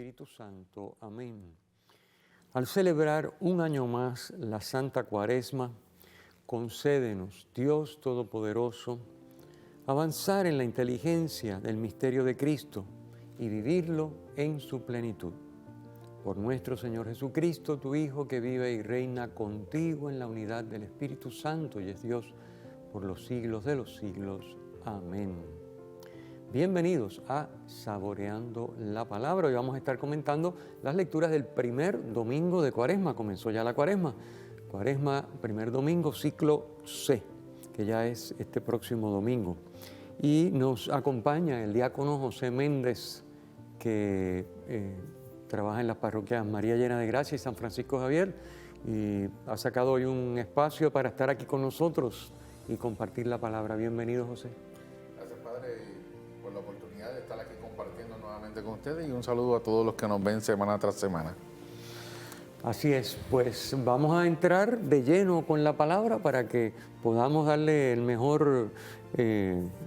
Espíritu Santo. Amén. Al celebrar un año más la Santa Cuaresma, concédenos, Dios Todopoderoso, avanzar en la inteligencia del misterio de Cristo y vivirlo en su plenitud. Por nuestro Señor Jesucristo, tu Hijo, que vive y reina contigo en la unidad del Espíritu Santo y es Dios por los siglos de los siglos. Amén. Bienvenidos a Saboreando la Palabra. Hoy vamos a estar comentando las lecturas del primer domingo de Cuaresma. Comenzó ya la Cuaresma. Cuaresma, primer domingo, ciclo C, que ya es este próximo domingo. Y nos acompaña el diácono José Méndez, que trabaja en las parroquias María Llena de Gracia y San Francisco Javier, y ha sacado hoy un espacio para estar aquí con nosotros y compartir la palabra. Bienvenido, José. Gracias, Padre, por la oportunidad de estar aquí compartiendo nuevamente con ustedes, y un saludo a todos los que nos ven semana tras semana. Así es, pues vamos a entrar de lleno con la palabra para que podamos darle el mejor,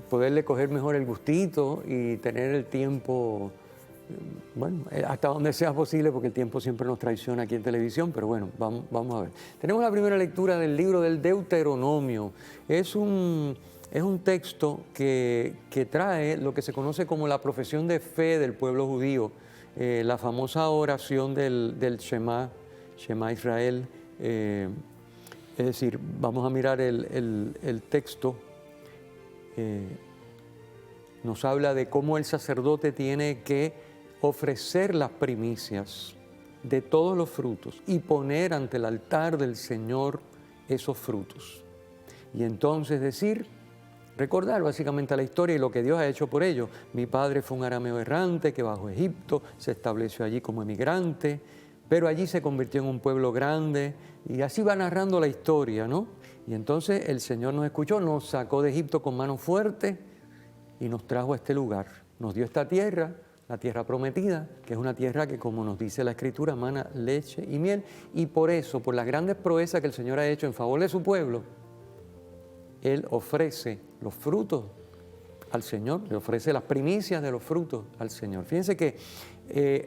poderle coger mejor el gustito y tener el tiempo, bueno, hasta donde sea posible, porque el tiempo siempre nos traiciona aquí en televisión, pero bueno, vamos a ver. Tenemos la primera lectura del libro del Deuteronomio. Es un texto que trae lo que se conoce como la profesión de fe del pueblo judío, la famosa oración del Shema Israel. Es decir, vamos a mirar el texto. Nos habla de cómo el sacerdote tiene que ofrecer las primicias de todos los frutos y poner ante el altar del Señor esos frutos. Y entonces recordar básicamente la historia y lo que Dios ha hecho por ellos. Mi padre fue un arameo errante que bajó a Egipto, se estableció allí como emigrante, pero allí se convirtió en un pueblo grande, y así va narrando la historia, ¿no? Y entonces el Señor nos escuchó, nos sacó de Egipto con mano fuerte y nos trajo a este lugar. Nos dio esta tierra, la tierra prometida, que es una tierra que, como nos dice la Escritura, mana leche y miel, y por eso, por las grandes proezas que el Señor ha hecho en favor de su pueblo, Él ofrece los frutos al Señor, le ofrece las primicias de los frutos al Señor. Fíjense que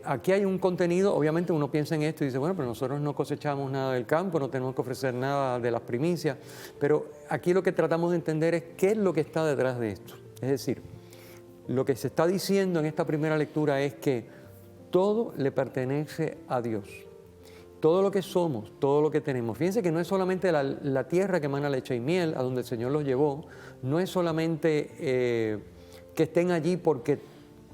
aquí hay un contenido. Obviamente uno piensa en esto y dice, bueno, pero nosotros no cosechamos nada del campo, no tenemos que ofrecer nada de las primicias, pero aquí lo que tratamos de entender es qué es lo que está detrás de esto. Es decir, lo que se está diciendo en esta primera lectura es que todo le pertenece a Dios. Todo lo que somos, todo lo que tenemos. Fíjense que no es solamente la tierra que emana leche y miel, a donde el Señor los llevó, no es solamente que estén allí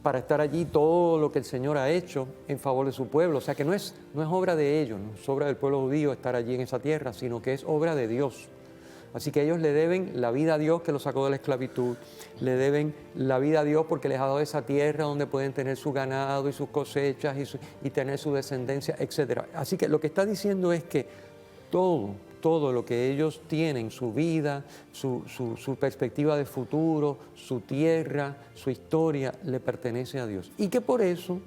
para estar allí todo lo que el Señor ha hecho en favor de su pueblo. O sea que no es obra de ellos, no es obra del pueblo judío estar allí en esa tierra, sino que es obra de Dios. Así que ellos le deben la vida a Dios, que los sacó de la esclavitud, le deben la vida a Dios porque les ha dado esa tierra donde pueden tener su ganado y sus cosechas y tener su descendencia, etc. Así que lo que está diciendo es que todo lo que ellos tienen, su vida, su perspectiva de futuro, su tierra, su historia, le pertenece a Dios. Y que por eso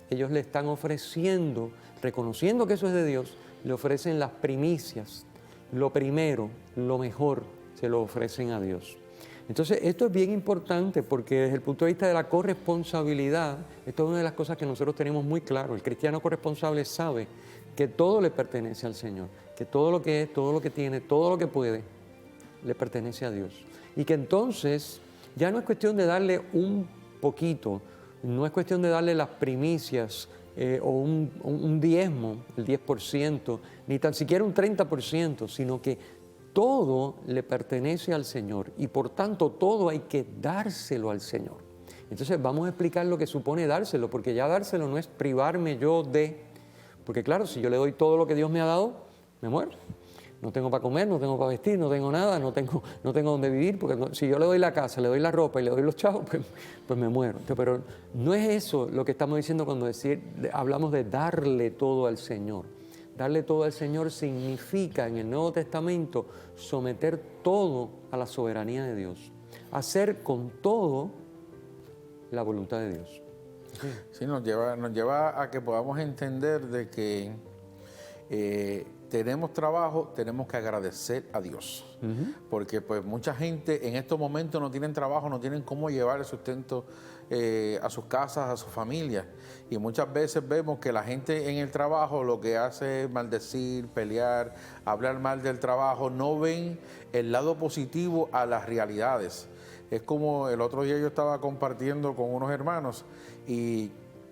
ellos le están ofreciendo, reconociendo que eso es de Dios, le ofrecen las primicias. Lo primero, lo mejor, se lo ofrecen a Dios. Entonces, esto es bien importante porque desde el punto de vista de la corresponsabilidad, esto es una de las cosas que nosotros tenemos muy claro. El cristiano corresponsable sabe que todo le pertenece al Señor, que todo lo que es, todo lo que tiene, todo lo que puede, le pertenece a Dios. Y que entonces ya no es cuestión de darle un poquito, no es cuestión de darle las primicias, o un diezmo, el 10%, ni tan siquiera un 30%, sino que todo le pertenece al Señor y por tanto todo hay que dárselo al Señor. Entonces vamos a explicar lo que supone dárselo, porque ya dárselo no es privarme yo de, porque claro, si yo le doy todo lo que Dios me ha dado, me muero. No tengo para comer, no tengo para vestir, no tengo nada, no tengo donde vivir, porque si yo le doy la casa, le doy la ropa y le doy los chavos, pues me muero. Pero no es eso lo que estamos diciendo cuando hablamos de darle todo al Señor. Darle todo al Señor significa en el Nuevo Testamento someter todo a la soberanía de Dios. Hacer con todo la voluntad de Dios. Sí, nos lleva a que podamos entender de que tenemos trabajo, tenemos que agradecer a Dios. Porque pues mucha gente en estos momentos no tienen trabajo, no tienen cómo llevar el sustento a sus casas, a sus familias. Y muchas veces vemos que la gente en el trabajo lo que hace es maldecir, pelear, hablar mal del trabajo, no ven el lado positivo a las realidades. Es como el otro día yo estaba compartiendo con unos hermanos y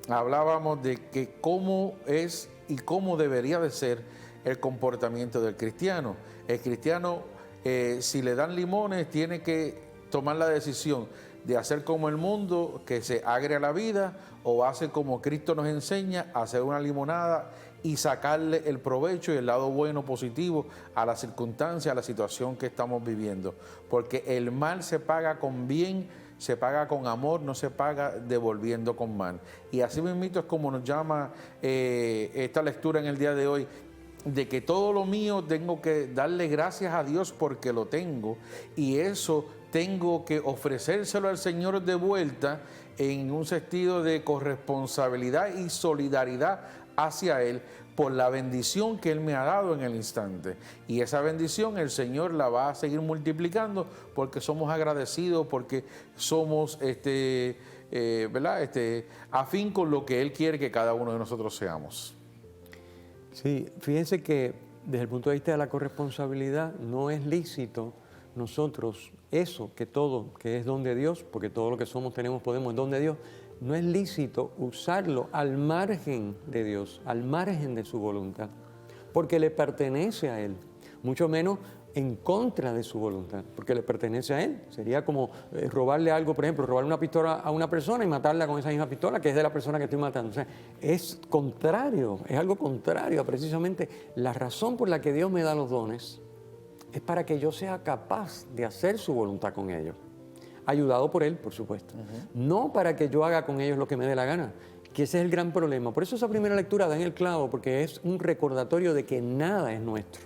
hablábamos de que cómo es y cómo debería de ser el comportamiento del cristiano. El cristiano, si le dan limones, tiene que tomar la decisión de hacer como el mundo, que se agria la vida, o hace como Cristo nos enseña, hacer una limonada y sacarle el provecho y el lado bueno, positivo a la circunstancia, a la situación que estamos viviendo. Porque el mal se paga con bien, se paga con amor, no se paga devolviendo con mal. Y así mismo es como nos llama esta lectura en el día de hoy, de que todo lo mío tengo que darle gracias a Dios porque lo tengo, y eso tengo que ofrecérselo al Señor de vuelta en un sentido de corresponsabilidad y solidaridad hacia Él por la bendición que Él me ha dado en el instante. Y esa bendición el Señor la va a seguir multiplicando porque somos agradecidos, porque somos afín con lo que Él quiere que cada uno de nosotros seamos. Sí, fíjense que desde el punto de vista de la corresponsabilidad no es lícito nosotros eso, que todo, que es don de Dios, porque todo lo que somos, tenemos, podemos, es don de Dios, no es lícito usarlo al margen de Dios, al margen de su voluntad, porque le pertenece a Él, mucho menos en contra de su voluntad, porque le pertenece a Él. Sería como robarle algo, por ejemplo, robarle una pistola a una persona y matarla con esa misma pistola que es de la persona que estoy matando. O sea, es contrario, es algo contrario a precisamente la razón por la que Dios me da los dones, es para que yo sea capaz de hacer su voluntad con ellos, ayudado por Él, por supuesto. No para que yo haga con ellos lo que me dé la gana, que ese es el gran problema. Por eso esa primera lectura da en el clavo, porque es un recordatorio de que nada es nuestro.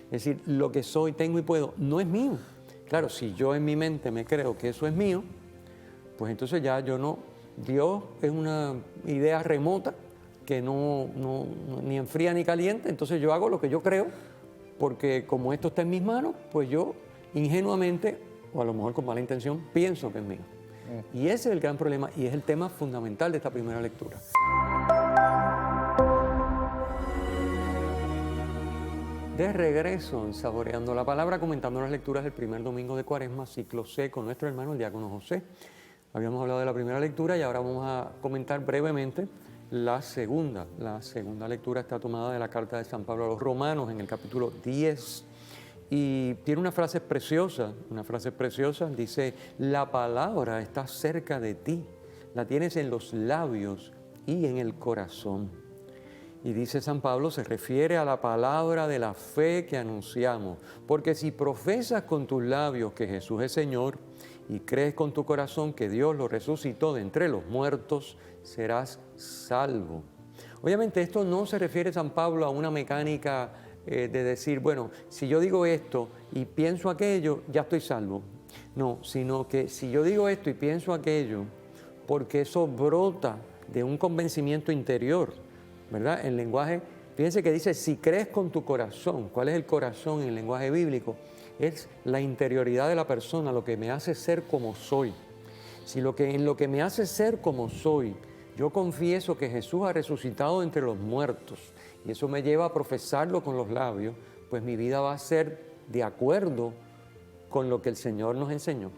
Es decir, lo que soy, tengo y puedo, no es mío. Claro, si yo en mi mente me creo que eso es mío, pues entonces ya yo no. Dios es una idea remota que no ni enfría ni caliente, entonces yo hago lo que yo creo, porque como esto está en mis manos, pues yo ingenuamente, o a lo mejor con mala intención, pienso que es mío. Y ese es el gran problema y es el tema fundamental de esta primera lectura. De regreso en Saboreando la Palabra, comentando las lecturas del primer domingo de Cuaresma, ciclo C, con nuestro hermano el diácono José. Habíamos hablado de la primera lectura y ahora vamos a comentar brevemente la segunda. La segunda lectura está tomada de la carta de San Pablo a los Romanos en el capítulo 10 y tiene una frase preciosa, dice: la palabra está cerca de ti, la tienes en los labios y en el corazón. Y dice San Pablo, se refiere a la palabra de la fe que anunciamos, porque si profesas con tus labios que Jesús es Señor y crees con tu corazón que Dios lo resucitó de entre los muertos, serás salvo. Obviamente esto no se refiere, San Pablo, a una mecánica de decir, bueno, si yo digo esto y pienso aquello, ya estoy salvo. No, sino que si yo digo esto y pienso aquello, porque eso brota de un convencimiento interior, ¿verdad? El lenguaje, fíjense que dice, si crees con tu corazón. ¿Cuál es el corazón en el lenguaje bíblico? Es la interioridad de la persona, lo que me hace ser como soy. Si en lo que me hace ser como soy, yo confieso que Jesús ha resucitado entre los muertos, y eso me lleva a profesarlo con los labios, pues mi vida va a ser de acuerdo con lo que el Señor nos enseñó.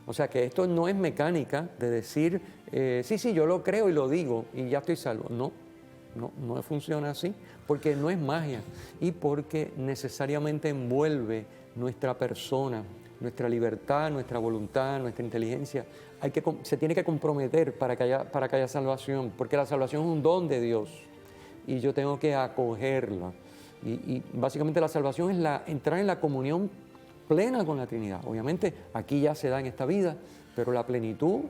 O sea que esto no es mecánica de decir, sí, yo lo creo y lo digo y ya estoy salvo. No funciona así, porque no es magia y porque necesariamente envuelve nuestra persona, nuestra libertad, nuestra voluntad, nuestra inteligencia. Se tiene que comprometer para que haya salvación, porque la salvación es un don de Dios y yo tengo que acogerla. Y básicamente la salvación es entrar en la comunión plena con la Trinidad. Obviamente aquí ya se da en esta vida, pero la plenitud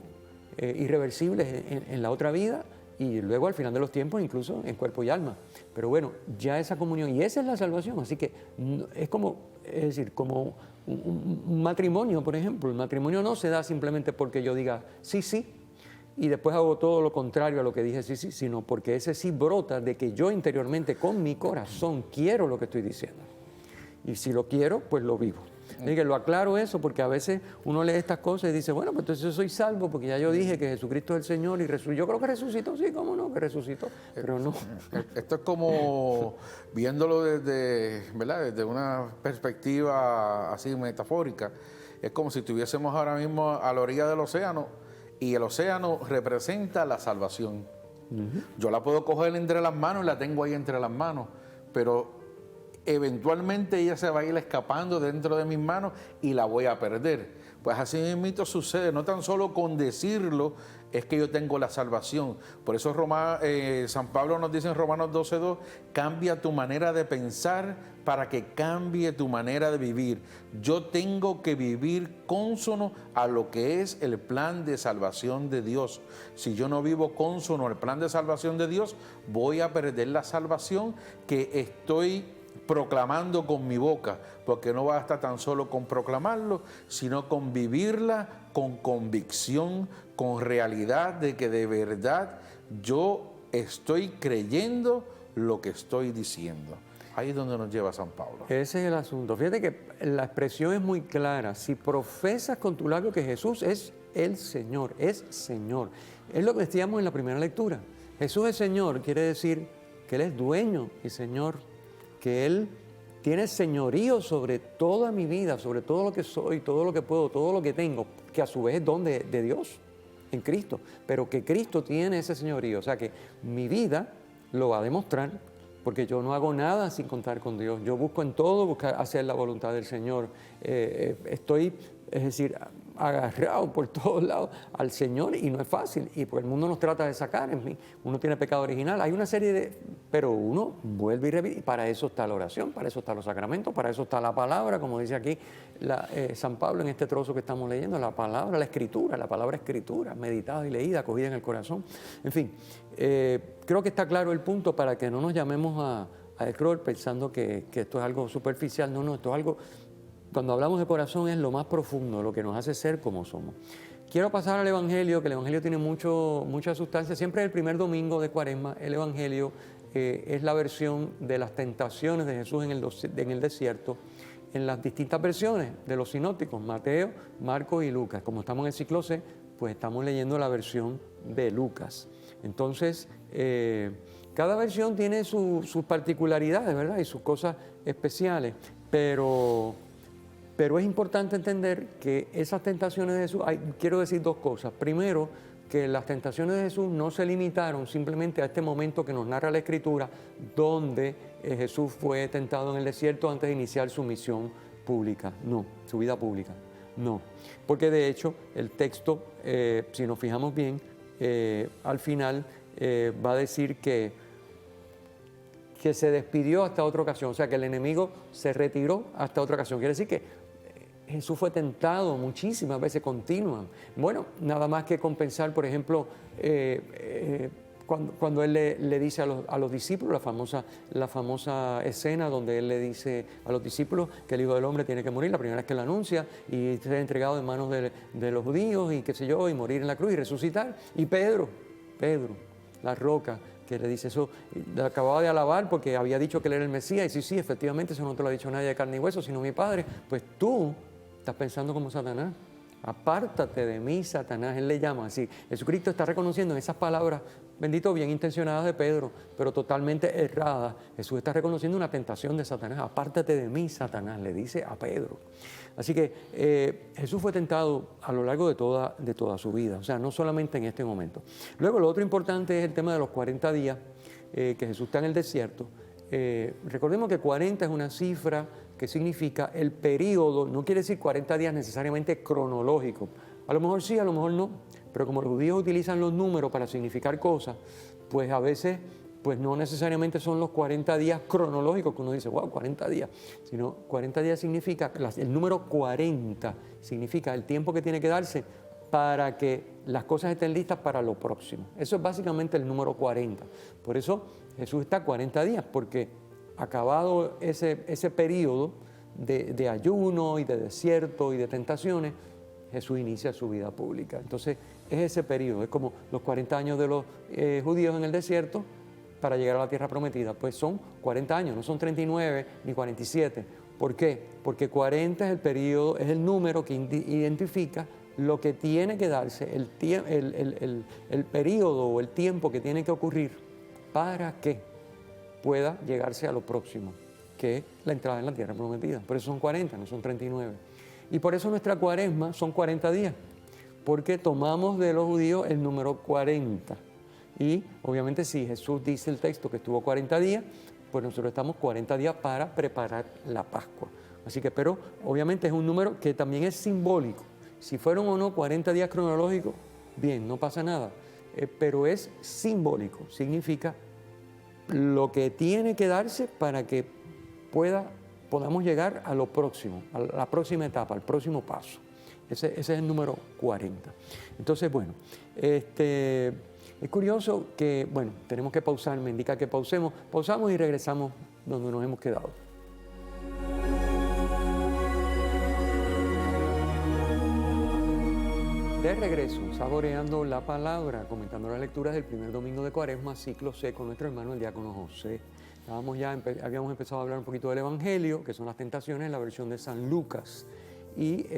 irreversible es en la otra vida, y luego al final de los tiempos incluso en cuerpo y alma. Pero bueno, ya esa comunión, y esa es la salvación, así que es como un matrimonio, por ejemplo. El matrimonio no se da simplemente porque yo diga sí, y después hago todo lo contrario a lo que dije sí, sino porque ese sí brota de que yo interiormente con mi corazón quiero lo que estoy diciendo. Y si lo quiero, pues lo vivo. Así que lo aclaro eso porque a veces uno lee estas cosas y dice, bueno, pues entonces yo soy salvo porque ya yo dije que Jesucristo es el Señor y resucitó. Yo creo que resucitó, sí, cómo no, que resucitó, pero no. Esto es como viéndolo desde, ¿verdad? Desde una perspectiva así metafórica. Es como si estuviésemos ahora mismo a la orilla del océano y el océano representa la salvación. Yo la puedo coger entre las manos y la tengo ahí entre las manos, pero eventualmente ella se va a ir escapando dentro de mis manos y la voy a perder. Pues así mismo sucede, no tan solo con decirlo es que yo tengo la salvación. Por eso San Pablo nos dice en Romanos 12:2, cambia tu manera de pensar para que cambie tu manera de vivir. Yo tengo que vivir cónsono a lo que es el plan de salvación de Dios. Si yo no vivo cónsono al plan de salvación de Dios, voy a perder la salvación que estoy proclamando con mi boca, porque no basta tan solo con proclamarlo, sino con vivirla con convicción, con realidad de que de verdad yo estoy creyendo lo que estoy diciendo. Ahí es donde nos lleva San Pablo. Ese es el asunto. Fíjate que la expresión es muy clara. Si profesas con tu labio que Jesús es el Señor, es Señor. Es lo que decíamos en la primera lectura. Jesús es Señor, quiere decir que Él es dueño y Señor, que Él tiene señorío sobre toda mi vida, sobre todo lo que soy, todo lo que puedo, todo lo que tengo, que a su vez es don de Dios en Cristo, pero que Cristo tiene ese señorío. O sea que mi vida lo va a demostrar, porque yo no hago nada sin contar con Dios. Yo busco en todo buscar hacer la voluntad del Señor. Estoy, es decir, agarrado por todos lados al Señor y no es fácil. Y porque el mundo nos trata de sacar en mí. Uno tiene pecado original. Hay una serie de... Pero uno vuelve y repite. Y para eso está la oración, para eso están los sacramentos, para eso está la palabra, como dice aquí San Pablo en este trozo que estamos leyendo. La palabra, la palabra escritura, meditada y leída, cogida en el corazón. En fin, creo que está claro el punto para que no nos llamemos a error pensando que esto es algo superficial. No, esto es algo... Cuando hablamos de corazón es lo más profundo, lo que nos hace ser como somos. Quiero pasar al Evangelio, que el Evangelio tiene mucha sustancia. Siempre el primer domingo de Cuaresma, el Evangelio es la versión de las tentaciones de Jesús en el desierto, en las distintas versiones de los sinópticos, Mateo, Marcos y Lucas. Como estamos en el ciclo C, pues estamos leyendo la versión de Lucas. Entonces, cada versión tiene sus particularidades, ¿verdad? Y sus cosas especiales, pero es importante entender que esas tentaciones de Jesús, quiero decir dos cosas. Primero, que las tentaciones de Jesús no se limitaron simplemente a este momento que nos narra la Escritura, donde Jesús fue tentado en el desierto antes de iniciar su misión pública. No, su vida pública. No, porque de hecho el texto, si nos fijamos bien, al final va a decir que se despidió hasta otra ocasión, o sea que el enemigo se retiró hasta otra ocasión. Quiere decir que Jesús fue tentado muchísimas veces, continuas. Bueno, nada más que compensar, por ejemplo, cuando Él le dice a los discípulos, la famosa escena donde Él le dice a los discípulos que el Hijo del Hombre tiene que morir, la primera vez que lo anuncia, y ser entregado en manos de los judíos, y qué sé yo, y morir en la cruz y resucitar. Y Pedro, la roca, que le dice eso, le acababa de alabar porque había dicho que Él era el Mesías, y sí, efectivamente, eso no te lo ha dicho nadie de carne y hueso, sino mi Padre. Pues tú estás pensando como Satanás. Apártate de mí, Satanás. Él le llama así. Jesucristo está reconociendo en esas palabras, bendito, bien intencionadas de Pedro, pero totalmente erradas. Jesús está reconociendo una tentación de Satanás. Apártate de mí, Satanás, le dice a Pedro. Así que Jesús fue tentado a lo largo de toda su vida, o sea, no solamente en este momento. Luego, lo otro importante es el tema de los 40 días que Jesús está en el desierto. Recordemos que 40 es una cifra que significa el periodo, no quiere decir 40 días necesariamente cronológico. A lo mejor sí, a lo mejor no, pero como los judíos utilizan los números para significar cosas, pues a veces pues no necesariamente son los 40 días cronológicos que uno dice, wow, 40 días, sino 40 días significa, el número 40 significa el tiempo que tiene que darse para que las cosas estén listas para lo próximo. Eso es básicamente el número 40. Por eso Jesús está 40 días, porque acabado ese periodo de ayuno y de desierto y de tentaciones, Jesús inicia su vida pública. Entonces, es ese periodo, es como los 40 años de los judíos en el desierto para llegar a la tierra prometida. Pues son 40 años, no son 39 ni 47. ¿Por qué? Porque 40 es el periodo, es el número que identifica lo que tiene que darse, el periodo o el tiempo que tiene que ocurrir para que pueda llegarse a lo próximo, que es la entrada en la tierra prometida. Por eso son 40, no son 39. Y por eso nuestra cuaresma son 40 días, porque tomamos de los judíos el número 40. Y obviamente si Jesús dice el texto que estuvo 40 días, pues nosotros estamos 40 días para preparar la Pascua. Así que, pero obviamente es un número que también es simbólico. Si fueron o no 40 días cronológicos, bien, no pasa nada. Pero es simbólico, significa lo que tiene que darse para que podamos llegar a lo próximo, a la próxima etapa, al próximo paso. Ese es el número 40. Entonces, bueno, es curioso que, bueno, tenemos que pausar, me indica que pausemos y regresamos donde nos hemos quedado. De regreso, saboreando la palabra, comentando las lecturas del primer domingo de Cuaresma, ciclo C, con nuestro hermano el diácono José. Habíamos empezado a hablar un poquito del Evangelio, que son las tentaciones, la versión de San Lucas. Y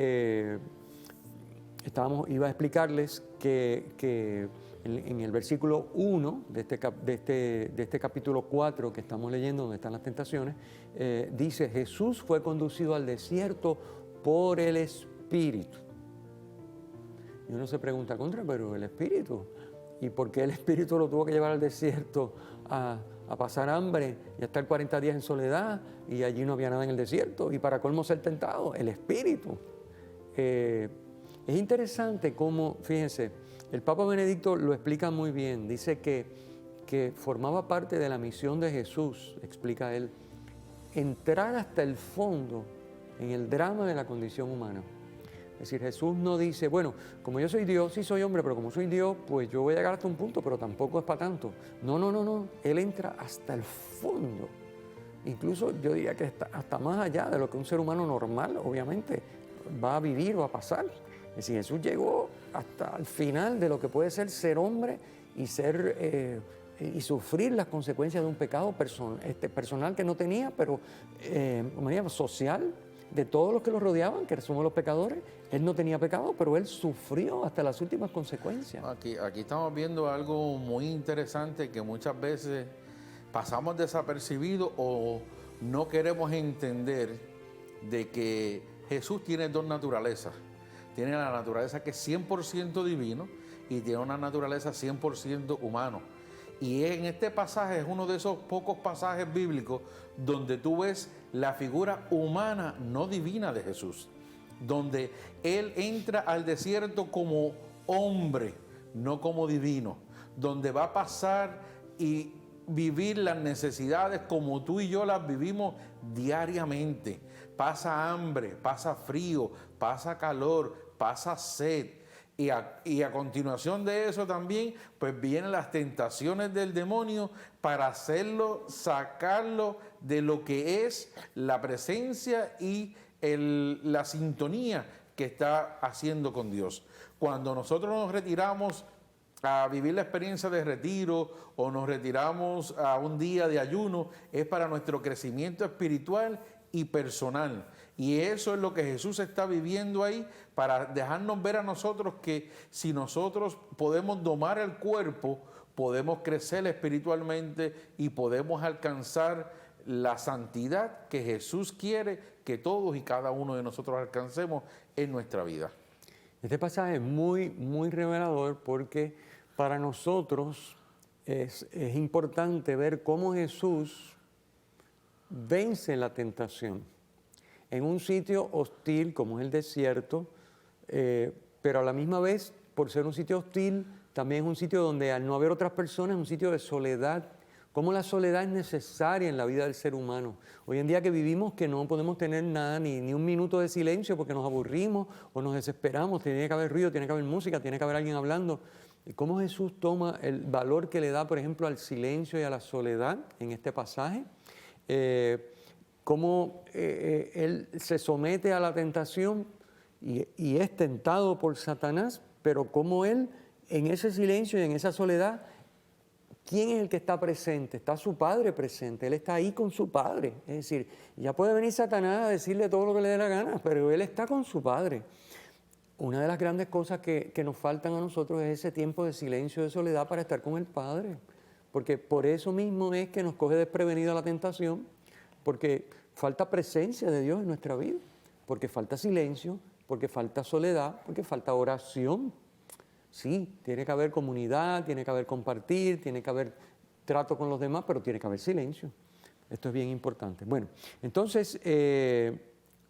iba a explicarles que en el versículo 1 de este capítulo 4 que estamos leyendo, donde están las tentaciones, dice: Jesús fue conducido al desierto por el Espíritu. Y uno se pregunta, pero el Espíritu, ¿y por qué el Espíritu lo tuvo que llevar al desierto a pasar hambre y a estar 40 días en soledad, y allí no había nada en el desierto, y para colmo ser tentado? El Espíritu. Es interesante cómo, fíjense, el Papa Benedicto lo explica muy bien. Dice que formaba parte de la misión de Jesús, explica él, entrar hasta el fondo en el drama de la condición humana. Es decir, Jesús no dice, bueno, como yo soy Dios, sí soy hombre, pero como soy Dios, pues yo voy a llegar hasta un punto, pero tampoco es para tanto. No. Él entra hasta el fondo. Incluso yo diría que hasta más allá de lo que un ser humano normal, obviamente, va a vivir, va a pasar. Es decir, Jesús llegó hasta el final de lo que puede ser hombre y y sufrir las consecuencias de un pecado personal que no tenía, pero social, de todos los que lo rodeaban, que somos los pecadores. Él no tenía pecado, pero él sufrió hasta las últimas consecuencias. Aquí estamos viendo algo muy interesante que muchas veces pasamos desapercibido o no queremos entender, de que Jesús tiene dos naturalezas. Tiene la naturaleza que es 100% divino y tiene una naturaleza 100% humano. Y en este pasaje es uno de esos pocos pasajes bíblicos donde tú ves la figura humana, no divina, de Jesús, donde Él entra al desierto como hombre, no como divino, donde va a pasar y vivir las necesidades como tú y yo las vivimos diariamente. Pasa hambre, pasa frío, pasa calor, pasa sed. Y a continuación de eso también, pues vienen las tentaciones del demonio para sacarlo de lo que es la presencia y la sintonía que está haciendo con Dios. Cuando nosotros nos retiramos a vivir la experiencia de retiro o nos retiramos a un día de ayuno, es para nuestro crecimiento espiritual y personal. Y eso es lo que Jesús está viviendo ahí, para dejarnos ver a nosotros que si nosotros podemos domar el cuerpo, podemos crecer espiritualmente y podemos alcanzar la santidad que Jesús quiere que todos y cada uno de nosotros alcancemos en nuestra vida. Este pasaje es muy, muy revelador, porque para nosotros es importante ver cómo Jesús vence la tentación en un sitio hostil como es el desierto, pero a la misma vez, por ser un sitio hostil, también es un sitio donde, al no haber otras personas, es un sitio de soledad. Cómo la soledad es necesaria en la vida del ser humano. Hoy en día que vivimos, que no podemos tener nada, ni un minuto de silencio, porque nos aburrimos o nos desesperamos. Tiene que haber ruido, tiene que haber música, tiene que haber alguien hablando. Y cómo Jesús toma el valor que le da, por ejemplo, al silencio y a la soledad en este pasaje. Cómo Él se somete a la tentación y es tentado por Satanás, pero como él, en ese silencio y en esa soledad, ¿quién es el que está presente? Está su Padre presente, él está ahí con su Padre. Es decir, ya puede venir Satanás a decirle todo lo que le dé la gana, pero él está con su Padre. Una de las grandes cosas que nos faltan a nosotros es ese tiempo de silencio, de soledad para estar con el Padre. Porque por eso mismo es que nos coge desprevenida la tentación, porque falta presencia de Dios en nuestra vida, porque falta silencio, porque falta soledad, porque falta oración. Sí, tiene que haber comunidad, tiene que haber compartir, tiene que haber trato con los demás, pero tiene que haber silencio. Esto es bien importante. Bueno, entonces,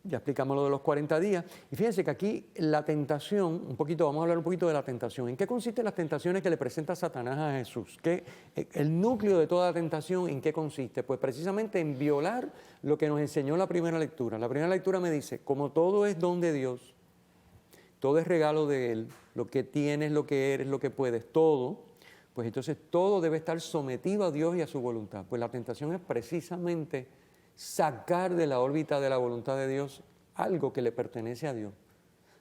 ya explicamos lo de los 40 días. Y fíjense que aquí la tentación, vamos a hablar un poquito de la tentación. ¿En qué consisten las tentaciones que le presenta Satanás a Jesús? El núcleo de toda tentación, ¿en qué consiste? Pues precisamente en violar lo que nos enseñó la primera lectura. La primera lectura me dice, como todo es don de Dios, todo es regalo de Él, lo que tienes, lo que eres, lo que puedes, todo, pues entonces todo debe estar sometido a Dios y a su voluntad. Pues la tentación es precisamente sacar de la órbita de la voluntad de Dios algo que le pertenece a Dios.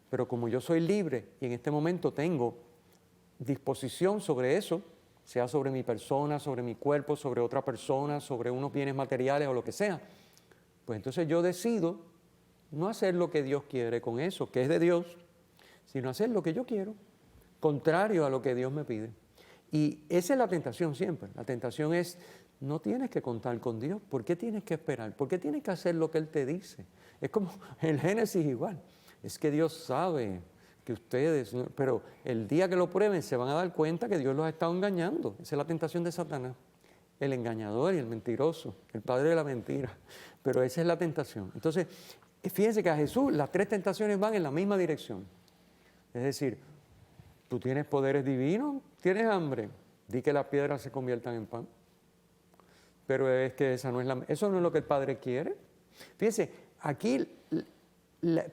Pero como yo soy libre y en este momento tengo disposición sobre eso, sea sobre mi persona, sobre mi cuerpo, sobre otra persona, sobre unos bienes materiales o lo que sea, pues entonces yo decido no hacer lo que Dios quiere con eso, que es de Dios, sino hacer lo que yo quiero, contrario a lo que Dios me pide. Y esa es la tentación siempre. La tentación es, no tienes que contar con Dios. ¿Por qué tienes que esperar? ¿Por qué tienes que hacer lo que Él te dice? Es como en Génesis igual. Es que Dios sabe que ustedes, pero el día que lo prueben se van a dar cuenta que Dios los ha estado engañando. Esa es la tentación de Satanás. El engañador y el mentiroso, el padre de la mentira. Pero esa es la tentación. Entonces, fíjense que a Jesús las tres tentaciones van en la misma dirección. Es decir, tú tienes poderes divinos, tienes hambre, di que las piedras se conviertan en pan. Pero es que eso no es lo que el Padre quiere. Fíjense, aquí,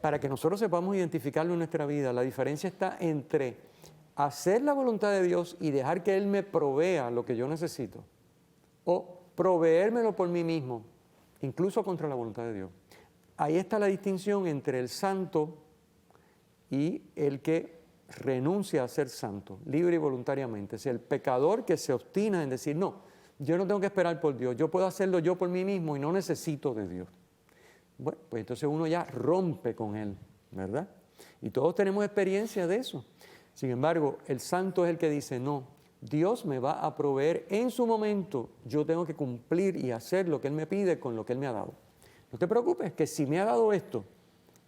para que nosotros sepamos identificarlo en nuestra vida, la diferencia está entre hacer la voluntad de Dios y dejar que Él me provea lo que yo necesito, o proveérmelo por mí mismo, incluso contra la voluntad de Dios. Ahí está la distinción entre el santo y el que renuncia a ser santo, libre y voluntariamente. Es el pecador que se obstina en decir, no, yo no tengo que esperar por Dios, yo puedo hacerlo yo por mí mismo y no necesito de Dios. Bueno, pues entonces uno ya rompe con Él, ¿verdad? Y todos tenemos experiencia de eso. Sin embargo, el santo es el que dice, no, Dios me va a proveer en su momento, yo tengo que cumplir y hacer lo que Él me pide con lo que Él me ha dado. No te preocupes, que si me ha dado esto,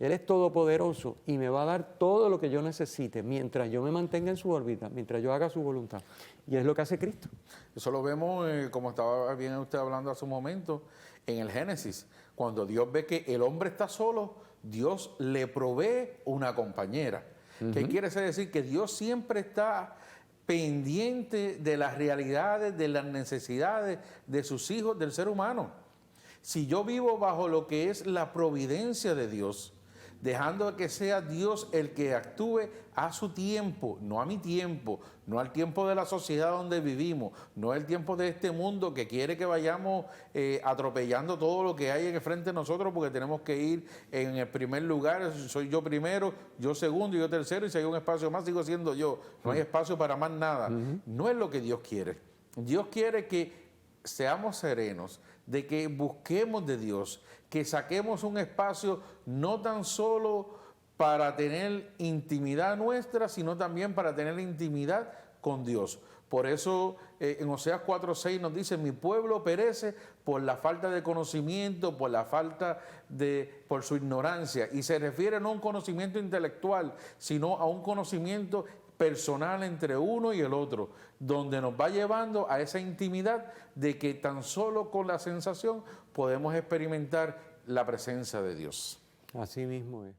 Él es todopoderoso y me va a dar todo lo que yo necesite mientras yo me mantenga en su órbita, mientras yo haga su voluntad. Y es lo que hace Cristo. Eso lo vemos, como estaba bien usted hablando hace un momento, en el Génesis. Cuando Dios ve que el hombre está solo, Dios le provee una compañera. ¿Qué quiere decir? Que Dios siempre está pendiente de las realidades, de las necesidades de sus hijos, del ser humano. Si yo vivo bajo lo que es la providencia de Dios, dejando que sea Dios el que actúe a su tiempo, no a mi tiempo, no al tiempo de la sociedad donde vivimos, no el tiempo de este mundo que quiere que vayamos atropellando todo lo que hay en el frente de nosotros porque tenemos que ir en el primer lugar, soy yo primero, yo segundo y yo tercero, y si hay un espacio más sigo siendo yo, no hay espacio para más nada. No es lo que Dios quiere. Dios quiere que seamos serenos, de que busquemos de Dios, que saquemos un espacio no tan solo para tener intimidad nuestra, sino también para tener intimidad con Dios. Por eso en Oseas 4:6 nos dice, mi pueblo perece por la falta de conocimiento, por su ignorancia. Y se refiere no a un conocimiento intelectual, sino a un conocimiento personal entre uno y el otro, donde nos va llevando a esa intimidad de que tan solo con la sensación podemos experimentar la presencia de Dios. Así mismo es.